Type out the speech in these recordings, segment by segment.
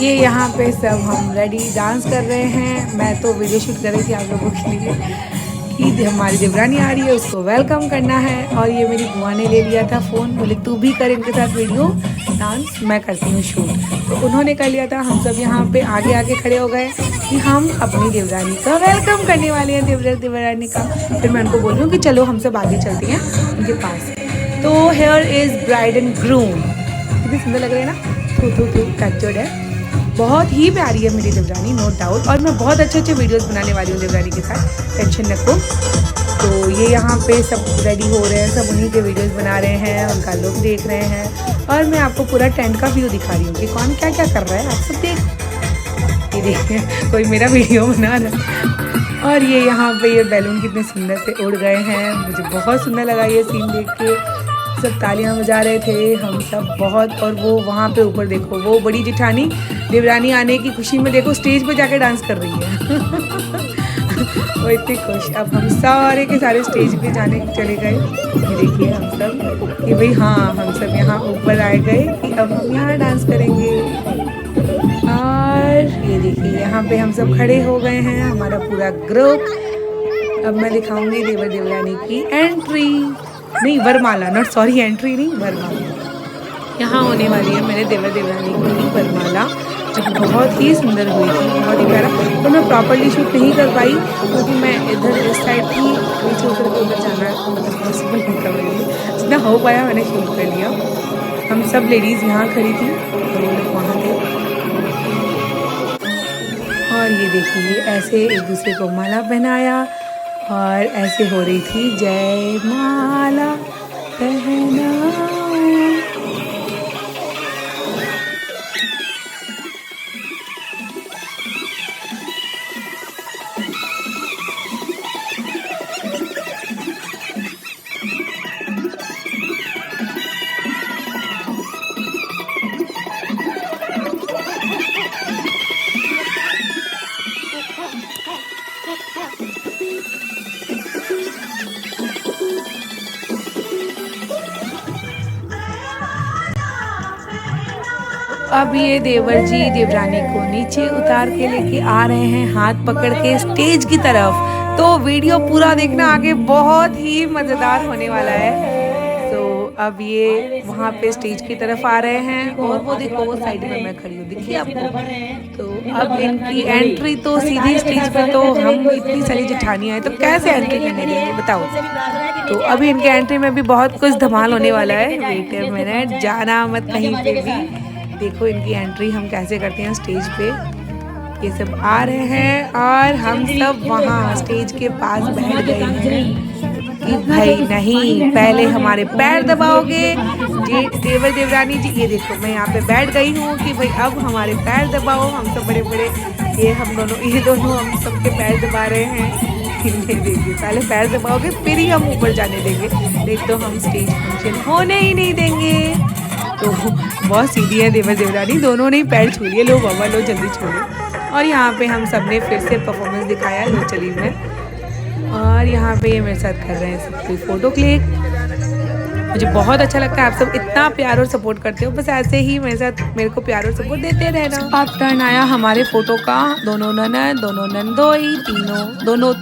ये यहाँ पे सब हम रेडी डांस कर रहे हैं। मैं तो वीडियो शूट कर रही थी आप लोगों के लिए कि हमारी देवरानी आ रही है, उसको वेलकम करना है। और ये मेरी बुआ ने ले लिया था फ़ोन, बोले तू भी कर इनके साथ वीडियो डांस, मैं करती हूँ शूट। तो उन्होंने कर लिया था। हम सब यहाँ पे आगे आगे खड़े हो गए कि हम अपनी देवरानी का वेलकम करने वाले हैं, देवरानी का। फिर मैं उनको बोल रही हूँ कि चलो हम सब आगे चलते हैं उनके पास। तो here is bride and groom, कितनी सुंदर लग रही है ना, थू टचड है। बहुत ही प्यारी है मेरी देवरानी, नो डाउट। और मैं बहुत अच्छे अच्छे वीडियोस बनाने वाली हूँ देवरानी के साथ, टेंशन रखो। तो ये यहाँ पे सब रेडी हो रहे हैं, सब उन्हीं के वीडियोस बना रहे हैं, उनका लुक देख रहे हैं। और मैं आपको पूरा टेंट का व्यू दिखा रही हूँ कि कौन क्या क्या कर रहा है, आप सब देख। ये देखिए कोई मेरा वीडियो बना रहा है। और ये यहाँ पे ये बैलून कितने सुंदर से उड़ गए हैं, मुझे बहुत सुंदर लगा ये सीन देख के। सब तालियां बजा रहे थे हम सब बहुत। और वो वहाँ पे ऊपर देखो, वो बड़ी जेठानी देवरानी आने की खुशी में देखो स्टेज पे जाके डांस कर रही है। वो इतनी खुश। अब हम सारे के सारे स्टेज पे जाने चले गए। ये देखिए हम सब कि भाई हाँ, हम सब यहाँ ऊपर आए गए कि अब हम यहाँ डांस करेंगे। और ये देखिए यहाँ पे हम सब खड़े हो गए हैं, हमारा पूरा ग्रुप। अब मैं दिखाऊंगी देवर देवरानी की एंट्री, नहीं वरमाला, नॉट सॉरी, एंट्री नहीं, वरमाला। यहाँ होने वाली है मेरे देवर देवरानी की वरमाला, जो बहुत ही सुंदर हुई थी, बहुत ही प्यारा। तो मैं प्रॉपर्ली शूट नहीं कर पाई क्योंकि मैं इधर इस साइड थी, नीचे उतर के उधर जाना मतलब पॉसिबल नहीं था मेरे लिए। जितना हो पाया मैंने शूट कर लिया। हम सब लेडीज़ यहाँ खड़ी थी, तो लोग वहाँ थे। और ये देखिए ऐसे एक दूसरे को माला पहनाया और ऐसे हो रही थी जय माला पहनाया। अब ये देवर जी देवरानी को नीचे उतार के लेके आ रहे हैं हाथ पकड़ के स्टेज की तरफ। तो वीडियो पूरा देखना, आगे बहुत ही मज़ेदार होने वाला है। तो अब ये वहाँ पे स्टेज की तरफ आ रहे हैं और वो देखो वो साइड में मैं खड़ी हूँ, दिखिए आपको। तो अब इनकी एंट्री तो सीधी स्टेज पे, तो हम इतनी सारी जेठानियाँ हैं तो कैसे एंट्री करने देंगे बताओ। तो अभी इनके एंट्री में भी बहुत कुछ धमाल होने वाला है। वेट अ मिनट, जाना मत कहीं पे भी। देखो इनकी एंट्री हम कैसे करते हैं स्टेज पे। ये सब आ रहे हैं और हम सब वहाँ स्टेज के पास बैठ गए हैं कि भाई नहीं, पहले हमारे पैर दबाओगे जी देवर देवरानी जी। ये देखो मैं यहाँ पे बैठ गई हूँ कि भाई अब हमारे पैर दबाओ। हम सब बड़े बड़े ये दोनों हम सबके पैर दबा रहे हैं। देखिए पहले पैर दबाओगे फिर ही हम ऊपर जाने देंगे, नहीं तो हम स्टेज फंक्शन होने ही नहीं देंगे। तो बहुत सीधी है देवर देवरानी, दोनों ने पैर छू लिए। लो बाबा लो जल्दी छोड़ो। और यहाँ पे हम सब ने फिर से परफॉर्मेंस दिखाया लो चली में। और यहाँ पे ये मेरे साथ कर रहे हैं सबकी फ़ोटो क्लिक। मुझे बहुत अच्छा लगता है, आप सब इतना प्यार और सपोर्ट करते हो, बस ऐसे ही मेरे साथ मेरे को प्यार और सपोर्ट देते रहना। अब टर्न आया हमारे फ़ोटो का। दोनों ननद, दोनों नंदोई,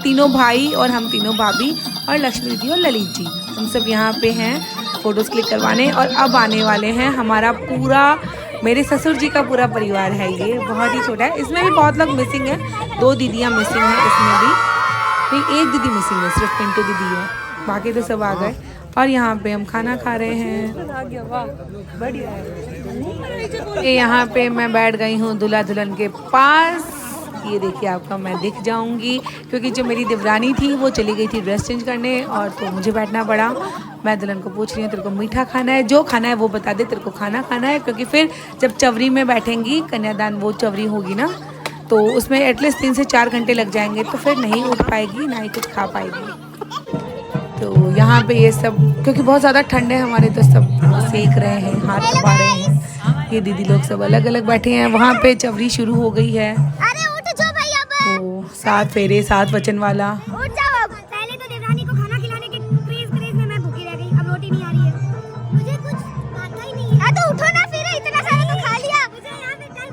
तीनों भाई और हम तीनों भाभी और लक्ष्मी दीदी और ललित जी, हम सब यहाँ पे हैं फ़ोटोज़ क्लिक करवाने। और अब आने वाले हैं हमारा पूरा, मेरे ससुर जी का पूरा परिवार है। ये बहुत ही छोटा है, इसमें भी बहुत लोग मिसिंग हैं, 2 दीदियाँ मिसिंग हैं इसमें भी, नहीं 1 दीदी मिसिंग है, सिर्फ पिंटू दीदी है, बाकी तो सब आ गए। और यहाँ पे हम खाना खा रहे हैं। ये यहाँ पे मैं बैठ गई हूँ दूल्हा दुल्हन के पास। ये देखिए आपका मैं दिख जाऊंगी क्योंकि जो मेरी देवरानी थी वो चली गई थी ड्रेस चेंज करने, और तो मुझे बैठना पड़ा। मैं दुल्हन को पूछ रही हूँ तेरे को मीठा खाना है, जो खाना है वो बता दे, तेरे को खाना खाना है। क्योंकि फिर जब चवरी में बैठेंगी, कन्यादान वो चवरी होगी ना, तो उसमें एटलीस्ट 3 से 4 घंटे लग जाएंगे, तो फिर नहीं उठ पाएगी, ना ही कुछ खा पाएगी। तो यहाँ पे ये सब क्योंकि बहुत ज़्यादा ठंड है हमारे, तो सब सेक रहे हैं, हाथ दबा रहे हैं। ये दीदी लोग सब अलग अलग बैठे हैं। वहाँ पे चवरी शुरू हो गई है, तो 7 फेरे 7 वचन वाला। पहले तो देवरानी को खाना खिलाने के क्रेज में मैं भूखी रह गई, अब रोटी नहीं आ रही है, मुझे कुछ आता ही नहीं है। तो उठो ना, फिर इतना सारा तो खा लिया, मुझे यहाँ पे कल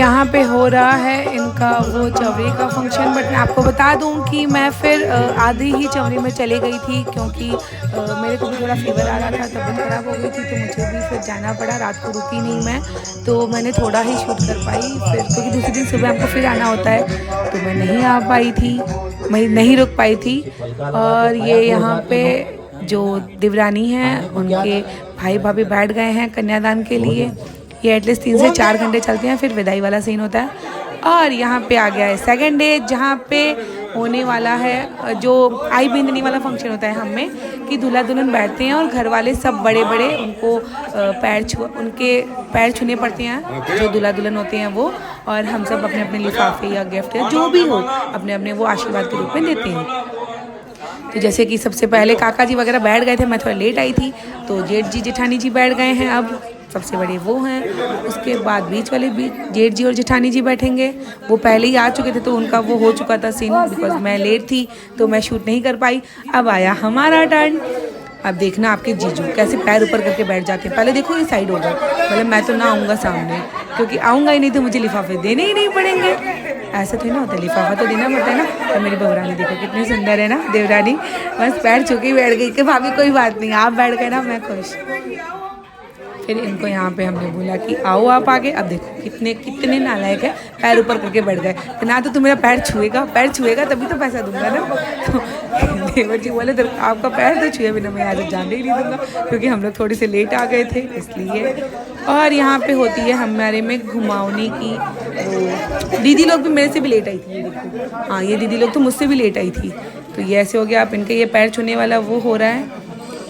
यहाँ पे हो रहा है इनका वो चवरी का फंक्शन। बट मैं आपको बता दूँ कि मैं फिर आधी ही चवरी में चली गई थी, क्योंकि मेरे को भी थोड़ा फीवर आ रहा था, तबीयत ख़राब हो गई थी, तो मुझे भी फिर जाना पड़ा। रात को रुकी नहीं मैं, तो मैंने थोड़ा ही शूट कर पाई फिर, क्योंकि दूसरे दिन सुबह हमको फिर आना होता है, तो मैं नहीं आ पाई थी, मैं नहीं रुक पाई थी। और ये यहाँ पे जो देवरानी हैं उनके भाई भाभी बैठ गए हैं कन्यादान के लिए। ये एटलीस्ट 3 से 4 घंटे चलते हैं, फिर विदाई वाला सीन होता है। और यहाँ पे आ गया है सेकंड डे, जहाँ पे होने वाला है जो आई बिंदनी वाला फंक्शन होता है हम में, कि दूल्हा दुल्हन बैठते हैं और घर वाले सब बड़े बड़े उनको उनके पैर छूने पड़ते हैं, जो दूल्हा दुल्हन होते हैं वो, और हम सब अपने अपने लिफाफे या गिफ्ट या जो भी हो अपने अपने वो आशीर्वाद के रूप में देते हैं। तो जैसे कि सबसे पहले काका जी वगैरह बैठ गए थे, मैं थोड़ा लेट आई थी, तो जेठ जी जेठानी जी बैठ गए हैं, अब सबसे बड़े वो हैं। उसके बाद बीच वाले भी जेठ जी और जेठानी जी बैठेंगे, वो पहले ही आ चुके थे, तो उनका वो हो चुका था सीन, बिकॉज मैं लेट थी तो मैं शूट नहीं कर पाई। अब आया हमारा टर्न। अब देखना आपके जीजू कैसे पैर ऊपर करके बैठ जाते हैं। पहले देखो ये साइड होगा, मतलब मैं तो ना आऊँगा सामने, क्योंकि आऊँगा ही नहीं तो मुझे लिफाफे देने ही नहीं पड़ेंगे। ऐसा थोड़ी ना होता है, लिफाफा तो देना पड़ता है ना। और मेरी बहुरानी देखो कितनी सुंदर है ना, देवरानी बस पैर छू के बैठ गई कि भाभी कोई बात नहीं, आप बैठ गए ना, मैं खुश। फिर इनको यहाँ पे हमने बोला कि आओ आप आगे। अब देखो कितने नालायक है, पैर ऊपर करके बैठ गए। तो ना तो मेरा पैर छुएगा तभी तो पैसा दूंगा ना। तो देवर जी बोले तो आपका पैर तो छुए बिना मैं आज जाने ही नहीं दूंगा, क्योंकि हम लोग थोड़े से लेट आ गए थे इसलिए। और यहाँ पे होती है हमारे में घुमावने की वो, दीदी लोग भी मेरे से भी लेट आई थी, ये देखो। हाँ, ये दीदी लोग तो मुझसे भी लेट आई थी। तो ये ऐसे हो गया, आप इनके ये पैर छूने वाला वो हो रहा है।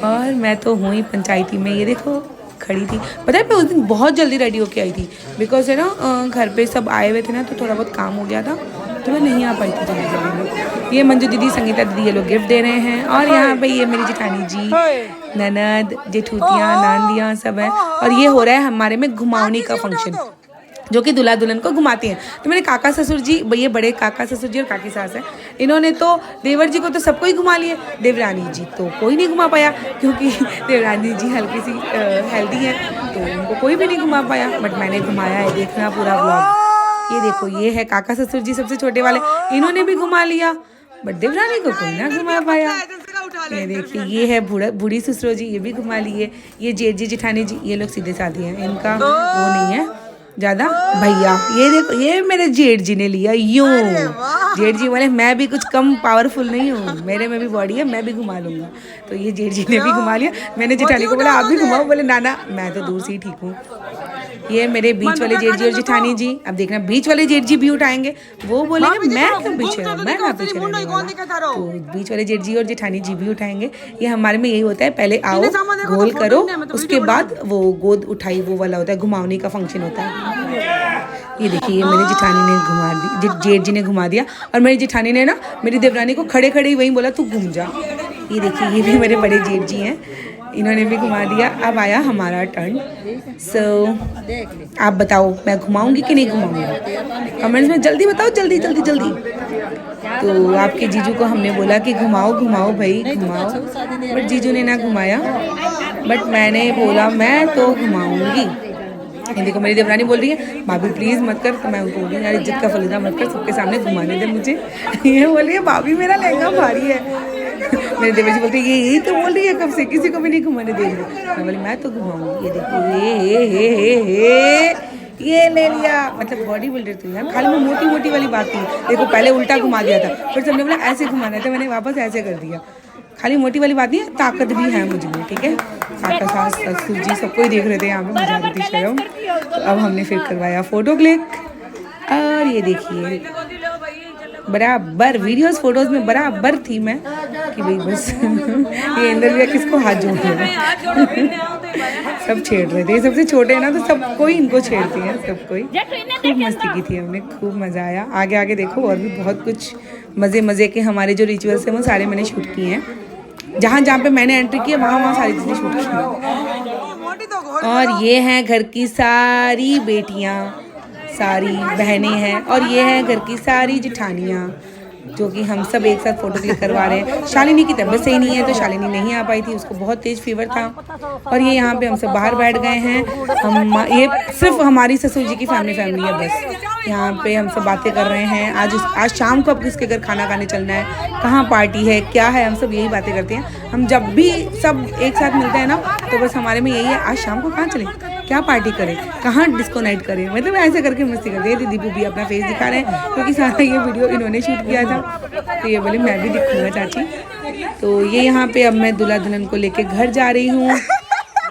और मैं तो हूँ ही पंचायती में, ये देखो खड़ी थी। पता है मैं उस दिन बहुत जल्दी रेडी होके आई थी, बिकॉज है ना घर पे सब आए हुए थे ना, तो थोड़ा बहुत काम हो गया था, तो मैं नहीं आ पाई थी जल्दी। ये मंजू दीदी, संगीता दीदी, ये लोग गिफ्ट दे रहे हैं। और यहाँ पे ये मेरी जेठानी जी, ननद, जेठूतियाँ, नांदियाँ सब हैं। और ये हो रहा है हमारे में घुमावनी का फंक्शन, जो कि दूल्हा दुल्हन को घुमाती हैं। तो मेरे काका ससुर जी, ये बड़े काका ससुर जी और काकी सास हैं, इन्होंने तो देवर जी को तो सबको ही घुमा लिए, देवरानी जी तो कोई नहीं घुमा पाया, क्योंकि देवरानी जी हल्की सी हेल्दी है, तो उनको कोई भी नहीं घुमा पाया। बट मैंने घुमाया है, देखना पूरा व्लॉग। ये देखो, ये है काका ससुर जी सबसे छोटे वाले, इन्होंने भी घुमा लिया, बट देवरानी को कोई ना घुमा पाया। ये देखिए, ये है बूढ़ी ससुर जी, ये भी घुमा लिए। ये जेठ जी जेठानी जी, ये लोग सीधे साधे हैं, इनका वो नहीं है ज़्यादा भैया। ये देखो, ये मेरे जेठ जी ने लिया यूँ, जेठ जी बोले मैं भी कुछ कम पावरफुल नहीं हूँ, मेरे में भी बॉडी है, मैं भी घुमा लूँगा। तो ये जेठ जी ने भी घुमा लिया। मैंने जेठानी को बोला आप भी घुमाओ, बोले ना मैं तो दूर से ही ठीक हूँ। ये मेरे बीच वाले जेठ जी और जेठानी जी, अब देखना बीच वाले जेठ जी भी उठाएंगे, वो बोलेंगे मैं क्यों पीछे हूँ, मैं ना पीछे रहने वाला। तो बीच वाले जेठ जी और जेठानी जी भी उठाएंगे। ये हमारे में यही होता है, पहले आओ गोल करो, उसके बाद वो गोद उठाई वो वाला होता है, घुमावनी का फंक्शन होता है। ये देखिए, ये मेरी जेठानी ने घुमा दी, जेठ जी ने घुमा दिया, और मेरी जेठानी ने ना मेरी देवरानी को खड़े खड़े ही वहीं बोला तू घूम जा। ये देखिए, ये भी मेरे बड़े जेठ जी हैं, इन्होंने भी घुमा दिया। अब आया हमारा टर्न। आप बताओ मैं घुमाऊंगी कि नहीं घुमाऊंगी, कमेंट्स में जल्दी बताओ, जल्दी जल्दी जल्दी। तो आपके जीजू को हमने बोला कि घुमाओ घुमाओ भाई घुमाओ, बट जीजू ने ना घुमाया, बट मैंने बोला मैं तो घुमाऊंगी। ये देखो, मेरी देवरानी बोल रही है भाभी प्लीज़ मत कर, तो मैं उनको बोल रही हूँ यार इज्जत का फलूदा मत कर, सबके सामने घुमाने दे मुझे। ये बोल रही है भाभी मेरा लहंगा भारी है। मेरे देवर जी बोलते हैं यही तो बोल रही है कब से, किसी को भी नहीं घुमाने दे रही। मैं बोली मैं तो घुमाऊंगी। ये देखो, ये ले लिया, मतलब बॉडी बिल्डर थी यार, खाली मैं मोटी मोटी वाली बात थी। देखो पहले उल्टा घुमा दिया था, फिर सबने बोला ऐसे घुमाना है, तो मैंने वापस ऐसे कर दिया। खाली मोटी वाली बात नहीं है, ताकत भी है मुझ में, ठीक है। काका सास ससुर जी सबको ही देख रहे थे यहाँ पे, मजा आ रही थी शर्म। तो अब हमने फिर करवाया फोटो क्लिक, और ये देखिए बराबर वीडियोस फोटोज में बराबर थी मैं कि भाई बस ये अंदर भी किसको हाथ जोड़ रहे हैं। सब छेड़ रहे थे, सबसे छोटे हैं ना तो सब कोई इनको छेड़ती हैं, सब कोई। खूब मस्ती की थी हमने, खूब मज़ा आया। आगे आगे देखो और भी बहुत कुछ मज़े के हमारे जो रिचुअल्स हैं वो सारे मैंने शूट किए हैं। जहाँ जहाँ पे मैंने एंट्री की है वहाँ सारी चीज़ें शूट की हैं। और ये हैं घर की सारी बेटियाँ, सारी बहनें हैं, और ये हैं घर की सारी जेठानियाँ, जो कि हम सब एक साथ फोटो क्लिक करवा रहे हैं। शालिनी की तबीयत सही नहीं है तो शालिनी नहीं आ पाई थी, उसको बहुत तेज़ फीवर था। और ये यहाँ पे हम सब बाहर बैठ गए हैं। हम ये सिर्फ हमारी ससुर जी की फैमिली है बस। यहाँ पे हम सब बातें कर रहे हैं। आज शाम को अब किसके घर खाना खाने चलना है, कहाँ पार्टी है, क्या है, हम सब यही बातें करते हैं। हम जब भी सब एक साथ मिलते हैं ना तो बस हमारे में यही है, आज शाम को कहाँ चलें, क्या पार्टी करें, कहाँ डिस्को नाइट करें, मतलब ऐसे करके मस्ती करते हैं। दीदी भी अपना फेस दिखा रहे हैं क्योंकि सारा ये वीडियो इन्होंने शूट किया था, तो ये बोले मैं भी दिखूँगा चाची। तो ये यहाँ पे अब मैं दूल्हा दुल्हन को लेके घर जा रही हूँ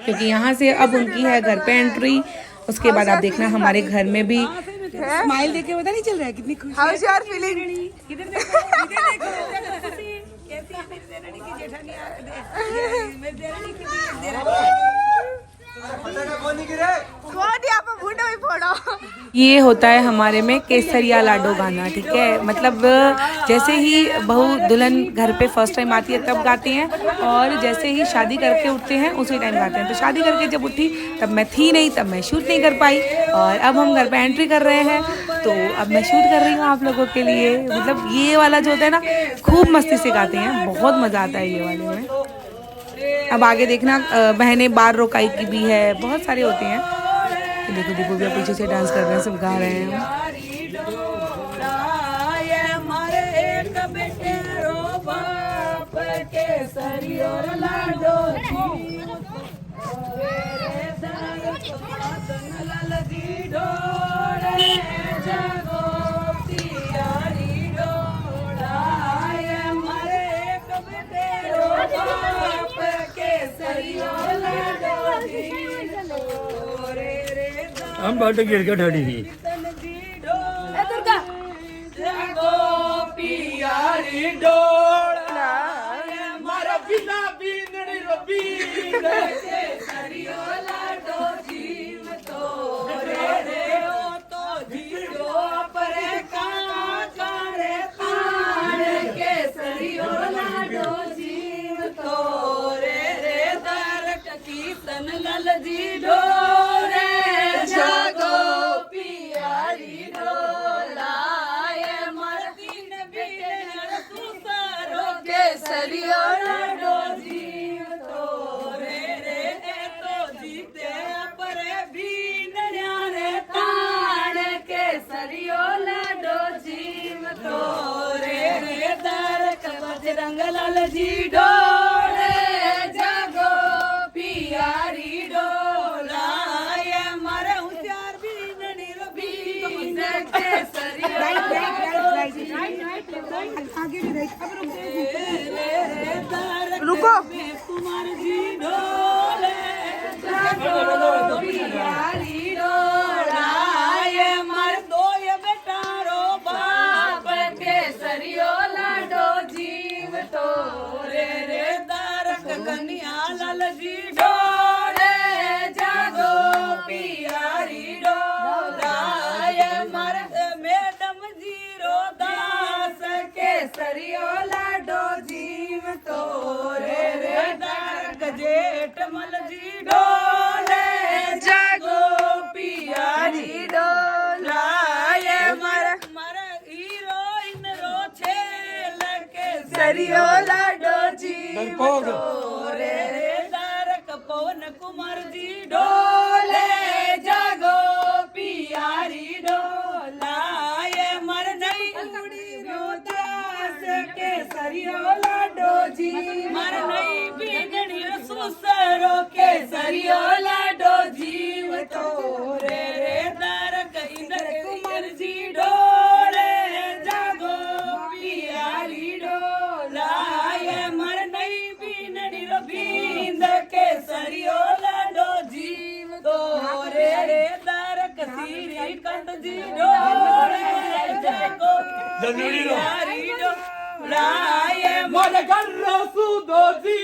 क्योंकि यहाँ से अब उनकी है घर पे एंट्री। उसके बाद आप देखना हमारे घर में भी स्माइल देख के पता नहीं चल रहा है कितनी खुशी। How is your feeling? ये होता है हमारे में केसरिया लाडो गाना, ठीक है। मतलब जैसे ही बहू दुल्हन घर पे फर्स्ट टाइम आती है तब गाते हैं, और जैसे ही शादी करके उठते हैं उसी टाइम गाते हैं। तो शादी करके जब उठी तब मैं थी नहीं, तब मैं शूट नहीं कर पाई, और अब हम घर पे एंट्री कर रहे हैं तो अब मैं शूट कर रही हूँ आप लोगों के लिए। मतलब ये वाला जो होता है ना, खूब मस्ती से गाते हैं, बहुत मज़ा आता है ये वाले में। अब आगे देखना बहनें बार रोकाई की भी है, बहुत सारे होते हैं। देखो देखो भी पीछे से डांस कर रहे हैं, सब गा रहे हैं। हम बाट गिर के ढड़ी ही जी डोले जागो पियारी डोला, ये मारे होशियार भी ननी रबी के सरिया आगे भी राइट। अब रुको कुमार जी डोले जागो पियारी डोला, ये मारे दो ये बेटा रो बाप के सरियो लाडो जीव तो रे रे दारक कन्या लाल जी डोले जागो पियारी डोला, ये मर्द मैडम जी रो दास के सरियो लाडो जीव तो रे रे दारक जेठ मल जी डोले जागो पियारी डोला, ये मर्द हीरोइन रो छेल के सरियो लाडो जीव तो रे रे दारक पवन कुमार जी डोले जागो पियारी डोला, ये मर नहीं दास के सरियो लाडो जी मर नहीं बिगड़ी सुसरो के सरियो लाडो जीव तो रे रे दारक इंद्र कुमार जी डोले जागो पियारी डोला, ये मर नहीं बिगड़ी रबींद के सरियो लाडो जीव तो रे रे दारक सीरी कंद जी डोले जागो पियारी डोला, ये मर गर्रो सुदो जी।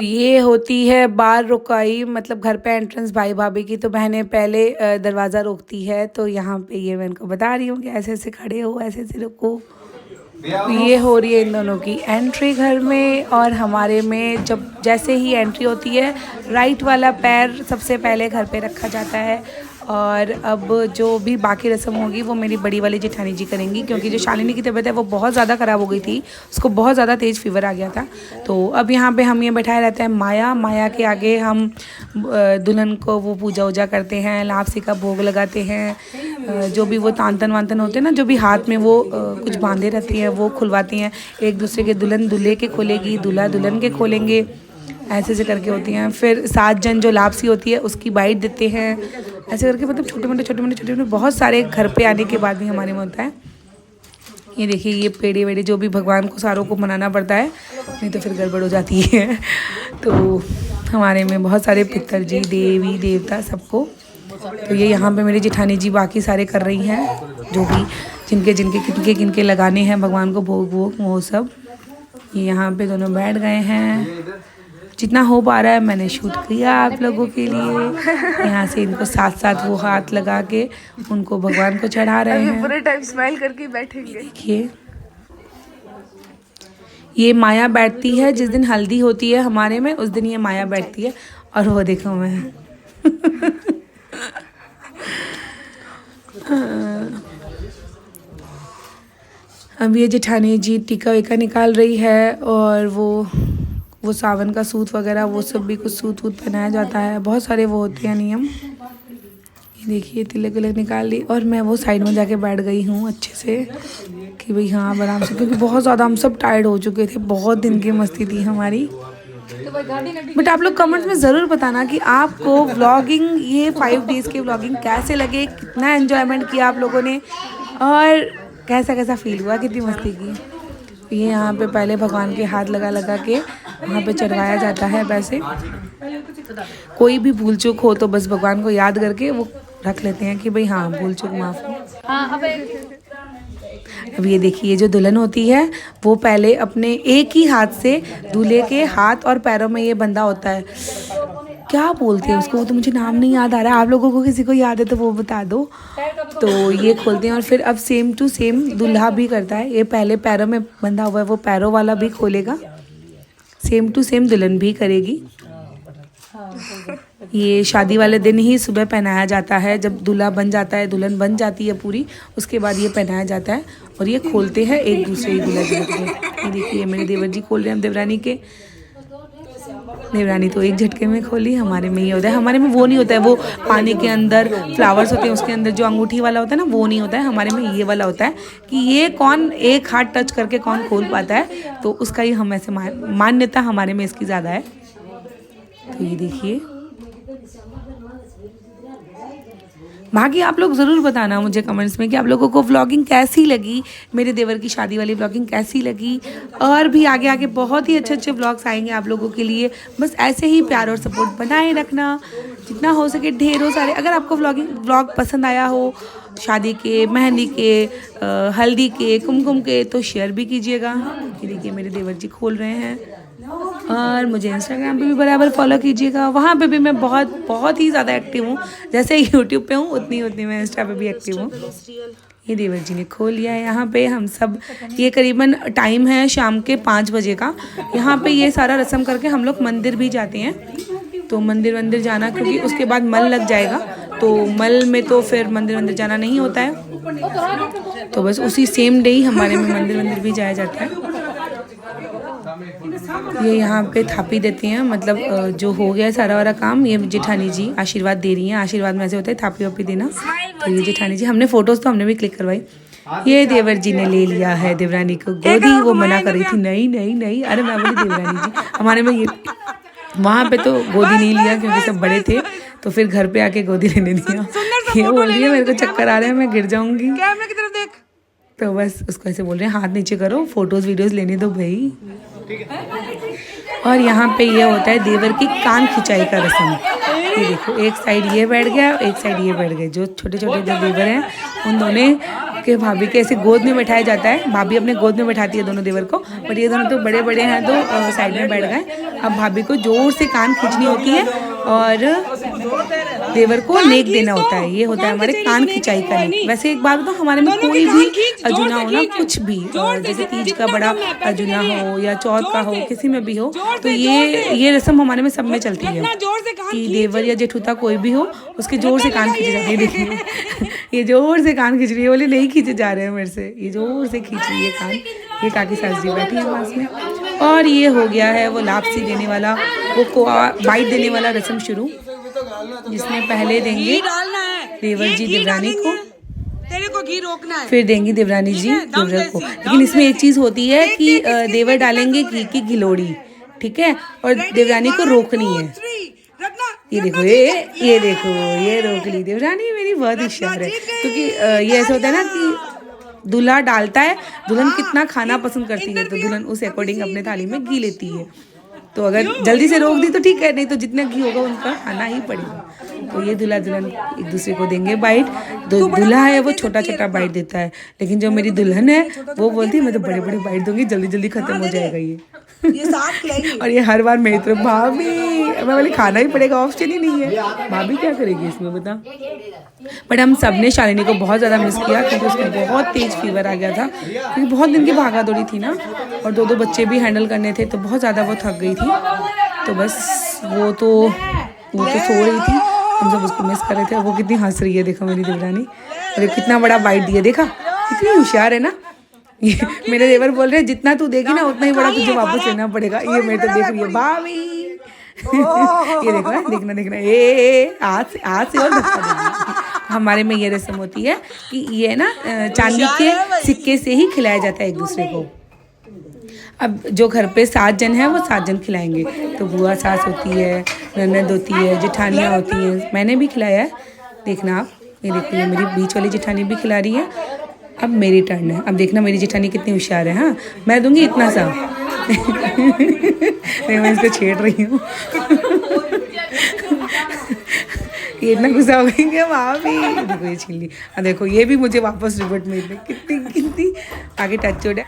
ये होती है बार रुकाई, मतलब घर पे एंट्रेंस भाई भाभी की। तो बहनें पहले दरवाज़ा रोकती है, तो यहाँ पे ये मैं इनको बता रही हूँ कि ऐसे ऐसे खड़े हो, ऐसे ऐसे रुको। ये हो रही है इन दोनों की एंट्री घर में। और हमारे में जब जैसे ही एंट्री होती है, राइट वाला पैर सबसे पहले घर पे रखा जाता है। और अब जो भी बाकी रस्म होगी वो मेरी बड़ी वाली जेठानी जी करेंगी, क्योंकि जो शालिनी की तबीयत है वो बहुत ज़्यादा ख़राब हो गई थी, उसको बहुत ज़्यादा तेज़ फीवर आ गया था। तो अब यहाँ पे हम ये बैठाए रहते हैं माया के आगे हम दुल्हन को वो पूजा वूजा करते हैं, लापसी का भोग लगाते हैं, जो भी वो तांतन वांतन होते हैं ना, जो भी हाथ में वो कुछ बांधे रहती हैं वो खुलवाती हैं। एक दूसरे के दुल्हन दूल्हे के खोलेगी, दूल्हा दुल्हन के खोलेंगे, ऐसे ऐसे करके होती हैं। फिर 7 जन जो लापसी होती है उसकी बाइट देते हैं, ऐसे करके मतलब छोटे मोटे बहुत सारे घर पे आने के बाद भी हमारे में होता है। ये देखिए ये पेड़े वेड़े जो भी भगवान को सारों को मनाना पड़ता है, नहीं तो फिर गड़बड़ हो जाती है। तो हमारे में बहुत सारे पितरजी, देवी देवता सबको। तो ये यहाँ पे मेरी जेठानी जी बाकी सारे कर रही हैं, जो भी जिनके किनके लगाने हैं भगवान को भोग वो सब। ये यहाँ पे दोनों बैठ गए हैं, जितना हो पा रहा है मैंने शूट किया आप लोगों के लिए। यहाँ से इनको साथ वो हाथ लगा के उनको भगवान को चढ़ा रहे हैं। पूरे टाइम स्माइल करके बैठेंगे। देखिए ये माया बैठती है जिस दिन हल्दी होती है हमारे में, उस दिन ये माया बैठती है। और वो देखो मैं अब ये जेठानी जी टीका वीका निकाल रही है, और वो सावन का सूत वगैरह वो सब भी कुछ सूत वूत पहनाया जाता है, बहुत सारे वो होते हैं नियम। ये देखिए तिलक विलक निकाल ली, और मैं वो साइड में जाके बैठ गई हूँ अच्छे से कि भाई हाँ आराम से, क्योंकि बहुत ज़्यादा हम सब टायर्ड हो चुके थे, बहुत दिन की मस्ती थी हमारी। बट आप लोग कमेंट्स में ज़रूर बताना कि आपको व्लॉगिंग, ये 5 डेज़ की व्लॉगिंग कैसे लगे, कितना एन्जॉयमेंट किया आप लोगों ने, और कैसा फील हुआ, कितनी मस्ती की। ये यहाँ पे पहले भगवान के हाथ लगा के वहाँ पे चढ़वाया जाता है। वैसे कोई भी भूल चूक हो तो बस भगवान को याद करके वो रख लेते हैं कि भाई हाँ भूल चूक माफ़ हो। अब ये देखिए जो दुल्हन होती है वो पहले अपने एक ही हाथ से दूल्हे के हाथ और पैरों में ये बंधा होता है, क्या बोलते हैं उसको, वो तो मुझे नाम नहीं याद आ रहा है, आप लोगों को किसी को याद है तो वो बता दो। तो ये खोलते हैं, और फिर अब सेम टू सेम दूल्हा भी करता है। ये पहले पैरों में बंधा हुआ है, वो पैरों वाला भी खोलेगा, सेम टू सेम दुल्हन भी करेगी। ये शादी वाले दिन ही सुबह पहनाया जाता है, जब दूल्हा बन जाता है, दुल्हन बन जाती है पूरी, उसके बाद ये पहनाया जाता है। और ये खोलते हैं एक दूसरे ही दूल्हा जी के। ये देखिए मेरे देवर जी खोल रहे हैं देवरानी के। देवरानी तो एक झटके में खोली, हमारे में ये होता है, हमारे में वो नहीं होता है, वो पानी के अंदर फ्लावर्स होते हैं, उसके अंदर जो अंगूठी वाला होता है ना वो नहीं होता है, हमारे में ये वाला होता है कि ये कौन एक हाथ टच करके कौन खोल पाता है, तो उसका ही हम ऐसे मान्यता हमारे में इसकी ज़्यादा है। तो ये देखिए, बाकी आप लोग ज़रूर बताना मुझे कमेंट्स में कि आप लोगों को व्लॉगिंग कैसी लगी, मेरे देवर की शादी वाली व्लॉगिंग कैसी लगी। और भी आगे बहुत ही अच्छे व्लॉग्स आएंगे आप लोगों के लिए, बस ऐसे ही प्यार और सपोर्ट बनाए रखना, जितना हो सके ढेरों सारे। अगर आपको व्लॉग पसंद आया हो, शादी के, मेहंदी के, हल्दी के, कुमकुम के, तो शेयर भी कीजिएगा। ये देखिए मेरे देवर जी खोल रहे हैं। और मुझे इंस्टाग्राम पे भी बराबर फॉलो कीजिएगा, वहाँ पे भी मैं बहुत ही ज़्यादा एक्टिव हूँ, जैसे यूट्यूब पे हूँ उतनी मैं इंस्टा पे भी एक्टिव हूँ। ये देवर जी ने खोल लिया है यहाँ पे हम सब। ये करीबन टाइम है शाम के 5 बजे का। यहाँ पे ये सारा रस्म करके हम लोग मंदिर भी जाते हैं, तो मंदिर जाना, क्योंकि उसके बाद मल लग जाएगा, तो मल में तो फिर मंदिर जाना नहीं होता है, तो बस उसी सेम डे ही हमारे में मंदिर भी जाया जाता है। ये यहाँ पे थापी देती हैं, मतलब जो हो गया सारा वाला काम, ये जेठानी जी आशीर्वाद दे रही हैं। आशीर्वाद में ऐसे होता है थापी वापी देना। तो ये जेठानी जी, हमने फोटोज तो हमने भी क्लिक करवाई। ये देवर जी ने ले लिया है देवरानी को गोदी, वो मना कर रही थी, नहीं। अरे मैं बोली देवरानी जी, हमारे में ये वहाँ पे तो गोदी नहीं लिया क्योंकि सब बड़े थे, तो फिर घर पे आके गोदी लेने दिया। ये बोल रही है मेरे को चक्कर आ रहे हैं, मैं गिर जाऊंगी। कैमरे की तरफ देख। तो बस उसको ऐसे बोल रहे हैं हाथ नीचे करो, फोटोज वीडियोस लेने दो भाई। और यहाँ पे ये होता है देवर की कान खिंचाई का रस्म। ये देखो एक साइड ये बैठ गया, एक साइड ये बैठ गए। जो छोटे जो देवर हैं उन दोनों के भाभी के ऐसे गोद में बैठाया जाता है। भाभी अपने गोद में बैठाती है दोनों देवर को, बट ये दोनों तो बड़े हैं तो साइड में बैठ गए। अब भाभी को जोर से कान खींचनी होती है और देवर को नेक देना होता है। ये होता है हमारे कान खिंचाई का नेक। वैसे एक बात बताऊं, हमारे में कोई भी अजूना हो ना, कुछ भी, जैसे तीज का बड़ा अजूना हो या चौथ का हो, किसी में भी हो, तो ये रस्म हमारे में सब में चलती है कि देवर या जेठूता कोई भी हो, उसके जोर से कान खींचे जाते हैं। देखिए ये जोर से कान खींच रही है, बोले नहीं खींचे जा रहे हैं मेरे से, ये जोर से खींच रही है कान। ये काकी सास जी बैठी है पास में। और ये हो गया है वो लापसी देने वाला, वो बाइट देने वाला रस्म शुरू, जिसमें पहले देंगे देवर जी देवरानी को, तेरे को घी रोकना है। फिर देंगी देवरानी जी देवर को। लेकिन इसमें एक चीज होती है कि देवर डालेंगे घी की गिलोड़ी, ठीक है, और देवरानी को रोकनी है। ये देखो ये देखो ये रोक ली देवरानी, मेरी बहुत होशियार है। क्योंकि ये ऐसा होता है ना कि दूल्हा डालता है, दुल्हन कितना खाना पसंद करती है तो दुल्हन उस अकॉर्डिंग अपने थाली में घी लेती है। तो अगर जल्दी से रोक दी तो ठीक है, नहीं तो जितना घी होगा उनका खाना ही पड़ेगा। तो ये दूल्हा दुल्हन एक दूसरे को देंगे बाइट। दूल्हा है वो छोटा छोटा बाइट देता है, लेकिन जो मेरी दुल्हन है वो बोलती है मैं तो बड़े बड़े बाइट दूंगी, जल्दी जल्दी खत्म हो जाएगा ये साथ खिलाएगी। और ये हर बार मेरी तरफ भाभी, मैं बोली खाना ही पड़ेगा, ऑप्शन ही नहीं है। भाभी क्या करेगी इसमें बता। बट हम सब ने शालिनी को बहुत ज़्यादा मिस किया क्योंकि उसको बहुत तेज फीवर आ गया था, क्योंकि बहुत दिन की भागा दौड़ी थी ना, और दो बच्चे भी हैंडल करने थे तो बहुत ज़्यादा वो थक गई थी। तो बस वो तो सो रही थी, हम सब उसको मिस कर रहे थे। वो कितनी हंस रही है, देखो मेरी देवरानी, अरे कितना बड़ा बाइट दिया, देखा कितनी होशियार है ना। ये मेरे देवर बोल रहे हैं जितना तू देगी ना उतना ही बड़ा तुझे वापस लेना पड़ेगा। ये मेरे तो देख रही है भाभी। ये देखना देखना ये आज से और धक्का देगी। हमारे में ये रस्म होती है कि ये ना चांदी के सिक्के से ही खिलाया जाता है एक दूसरे को। अब जो घर पे 7 जन हैं वो 7 जन खिलाएंगे। तो बुआ सास होती है, ननद होती है, जेठानियाँ होती हैं, मैंने भी खिलाया है। देखना आप, ये देखो ये मेरी बीच वाली जेठानी भी खिला रही है। अब मेरी टर्न है, अब देखना मेरी जेठानी कितनी होशियार है। हाँ मैं दूंगी इतना सा नहीं मैं इसको छेड़ रही हूँ ये इतना गुस्सा हो गई कि भाभी देखो ये छीन ली। देखो ये भी मुझे वापस रिवर्ट मिल रही, कितनी आगे टच हो रहा है।